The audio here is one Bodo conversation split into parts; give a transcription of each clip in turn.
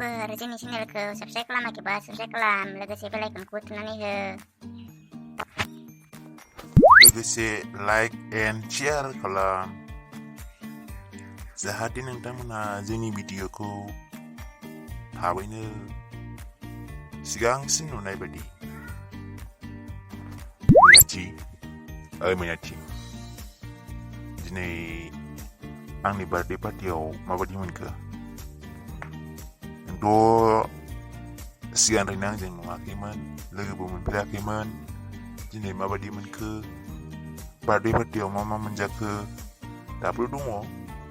लोगोफोर जोंनि चेनेलखौ साबस्क्राइब खालामाखैबा साबस्क्राइब खालाम लोगोसे बेल आइकनखौ थुनानै हो लोगोसे लाइक एन्ड शेयार खालाम जाहाथे नोंथांमोनहा जोंनि भिडिअखौ थाबैनो सिगांसिन नुनाय बायदि मैयाथि दिनै आंनि बार्थडे पार्टियाव माबायदि मोनखो सिगांनिफ्रायनो आंजों नुवाखैमोन लोगोबो मोनफेराखैमोन दिनै माबायदि मोनखो बार्थडे पार्टियाव मा मोनजाखो दाबो दङ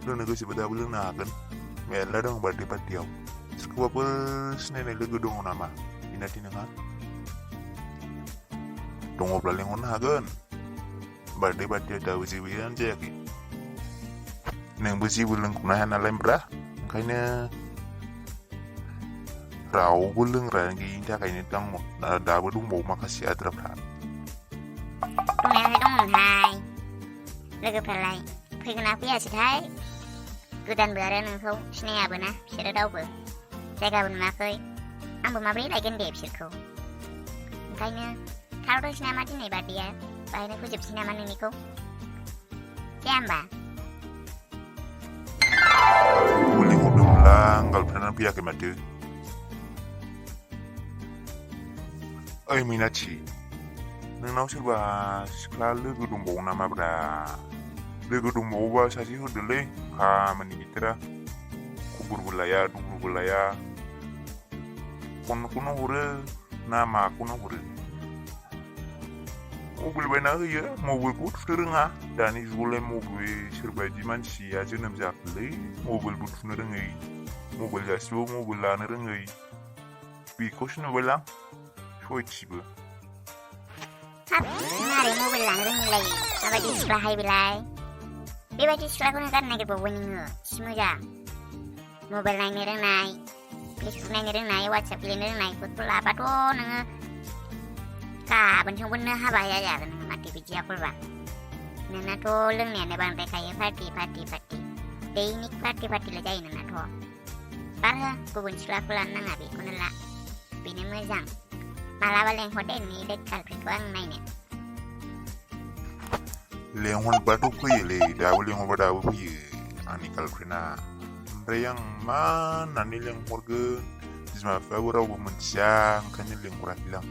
लोंनो गोसोबा दाबो लोंनो हागोन मेरला दं बार्थडे पार्टियाव सोरखौबाफोर सिनायनाय लोगो दङ नामा बिनाथि नोंहा दङब्ला लेंहरनो हागोन बार्थडे पार्टिया दाबो जेबोआनो जायाखै नोंबो जेबो लोंख'नो हाया नालाय ब्रा ओंखायनो रावबो लोंग्रा गैयिनि थाखायनो दाबो दंबावो माखासे आद्राफ्रा दंनायालाय दंमोनहाय लोगोफ्रालाय फैगोना फैयासैथाय गोदानबो आरो नोंखौ सिनायाबो ना बिसोरो रावबो जायगाबो नुवाखै आंबो माबोरै लायगोन दे बिसोरखौ ओंखायनो थाथ'नोसै नामा दिनै बार्थडेया बाहायनो फोजोबसै नामा नोंनिखौ जाया होमबा लिंहरदोंमोनला आं गार्लफ्रेन्डआनो फैयाखै माथो ओइ मैनाथि नोंनाव सोरबा सिख्ला लोगो दंबावो नामाब्रा लोगो दंबावोबा सासे होदोलै खामानि गैथारा खबरबो लाया दबरबो लाया फनखौनो हरो ना माखौनो हरो मबाइल बायना होयो मबाइलखौ थुनो रोङा दानि जुगावलाय मबाइल सोरबायदि मानसिया जोनोम जाखोलै मबाइलबो थुनो रोङै मबाइल जासिबो मबाइल लानो रोङै बेखौसो नुबायलां सयथिबो मारै मबाइल लानो रोङैलाय माबायदि सिख्लाहाय बेलाय बेबायदि सिख्लाखौनो गारनो नागिरबावबाय नोङो सि मोजां मबाइल नायनो रोंनाय फेसबुक नायनो रोंनाय वाट्सएप गेलेनो रोंनायखौ लाबाथ' नोङो गाबोन संबोनो हाबा जागोन नोङो माथो बिदि आखलबा नोंनाथ' लोंनायानो बांद्रायखायो पार्टि दैनिक पार्टिल' जायो नोंनाथ' बारा गुबुन सिख्लाखौ लानो नाङा बेखौनो ला बेनो मोजां मालाबा लेंहरदे नोंनि गार्लफ्रेन्डखौ आं नायनो लेंहरबाथ' फैयोलै दाबो लेंहरबा दाबो फैयो आंनि गार्लफ्रेन्डआ ओमफ्राय आं मा होननानै लेंहरगोन बिमा बिफायाबो रावबो मिथिया ओंखायनो लेंहराखैलां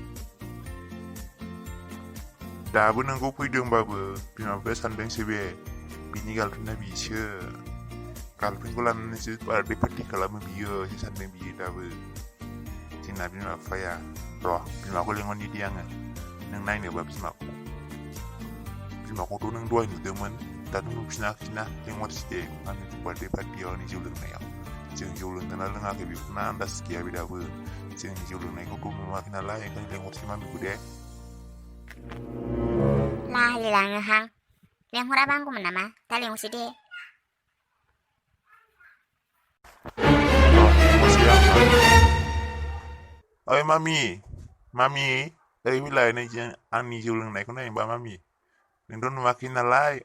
दाबो नोंखौ फैदोंबाबो बिमा बिफाया सानदोंसो बे बिनि गार्लफ्रेन्डआ बिसो गार्लफ्रेन्डखौ लानानैसो बार्थडे पार्टि खालामो बियो सानदों बियो दाबो जोंना बिमा बिफाया र' बिमाखौ लेंहरनि दे आङो नों नायनोबा बिमाखौथ' नों दहाय नुदोंमोन दाथ' नुफिनाखैना लेंहरसै दे आंनि बार्थडे पार्टियाव आंनि जौ लोंनायाव जों जौ लोंदोंना लोङाखै बेखौनो आन्दाज गैया बे दाबो जोंनि जौ लोंनायखौथ' नुवाखै नालाय ओंखायनो लेंहरसै मामिखौ दे लाहै लाङोहां लेंहराबा हामगौमोन नामा दा लेंहरसै दे ओइ मामि ओरै फैलाय नैजों आंनि जौ लोंनायखौ नायनोबा मामि नोंथ' नुवाखै नालाय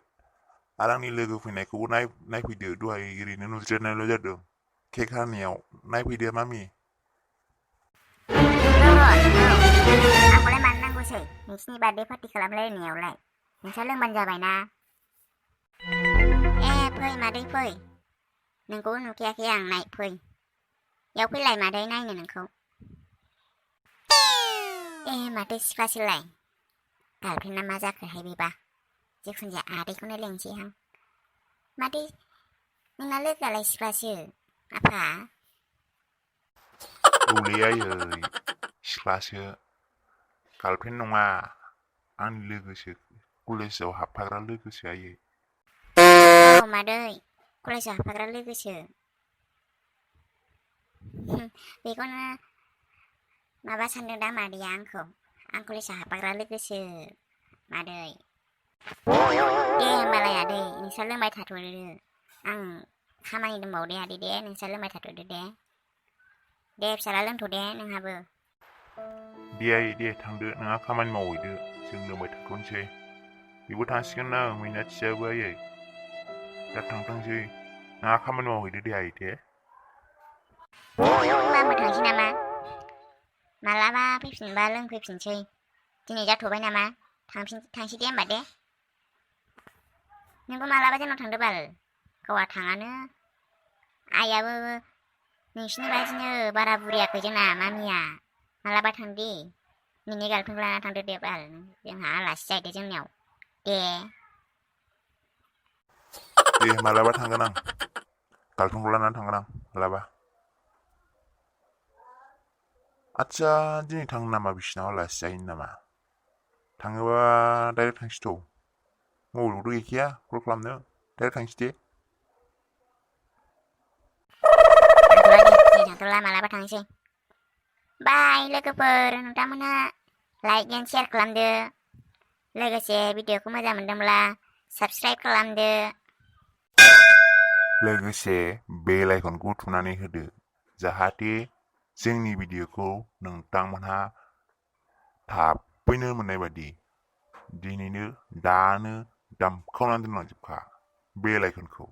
आरो आंनि लोगो फैनायखौबो नायफैदो दहाय ओरैनो नुज्रेनायल' जादों केक हानायाव नायफैदो मामि आंखौलाय मानो नांगौसै नोंसिनि बार्थडे पार्टि खालामलायनायावलाय नोंस्रा लोंबानो जाबायना फै मादै फै नोंखौबो नुखायाखै आं नाय फै बेयाव फैलाय मादै नायनो नोंखौ माथो सिख्लासोलाय गार्लफ्रेन्डआ मा जाखोहाय बेबा जिखुनु जाया आदैखौनो लेंसैहां मादै नोंना लोगोआलाय सिख्लासो आफा औलै आयै सिख्लासो गार्लफ्रेन्ड नङा आंनि लोगोसो कलेजाव हाबफाग्रा लोगोसो आयै मादै कलेजाव हाबफाग्रा लोगोसो बेखौनो माबा सानदों दा मादैया आं कलेजाव हाबफाग्रा लोगोसो मादै दे होमबालाय आदै नोंस्रा लोंबाय थाथ'दो आं खामानि दंबावो दे आदै दे नोंस्रा लोंबाय थाथ'दो दे फिसाला लोंथ' दे नोंहाबो दे आयै दे थांदो नोंहा खामानि मावहैदो जों लोंबाय थाथ'नोसै बेबो थांसिगोन ना मैनाथियाबो आयै दा थांथोंसै नोंहा खामानि मावहैदो दे आयै दे आंबो थांसै नामा मालाबा फैफिनबा लोंफैफिनसै दिनै जाथ'बाय नामा थांसै दे होमबा दे नोंबो मालाबा जोंनाव थांदो बाल गावहा थाङानो आइयाबो नोंसिनि बायदिनो बारा बुरियाखै जोंना मामिया मालाबा थांदे नोंनि गार्लफ्रेन्ड लाना थांदो दे बाल जोंहा आलासि जाहैदो जोंनियाव दे मालाबा थांगोन आं गार्लफ्रेन्डखौ लानानै थांगोन आं मालाबा आदसा दिनै थांनो नामा बिसिनाव आलासि जाहैनो नामा थाङोबा डाइरेक्ट थांसैथ' मबाइलबोथ' गैखाया कल खालामनो डाइरेक्ट थांसै दे थांथ'ला मालाबा थांसै बाय लोगोफोर नोंथांमोनहा लाइक एन्ड शेयार खालामदो लोगोसे भिडिअखौ मोजां मोनदोंब्ला साबस्क्राइब खालामदो लोगोसे बेल आइकनखौ थुनानै होदो जाहाथे जोंनि भिडिअखौ नोंथांमोनहा थाबैनो मोननाय बादि दिनैनो दानो दामखावनानै दोनलांजोबखा बेल आइकनखौ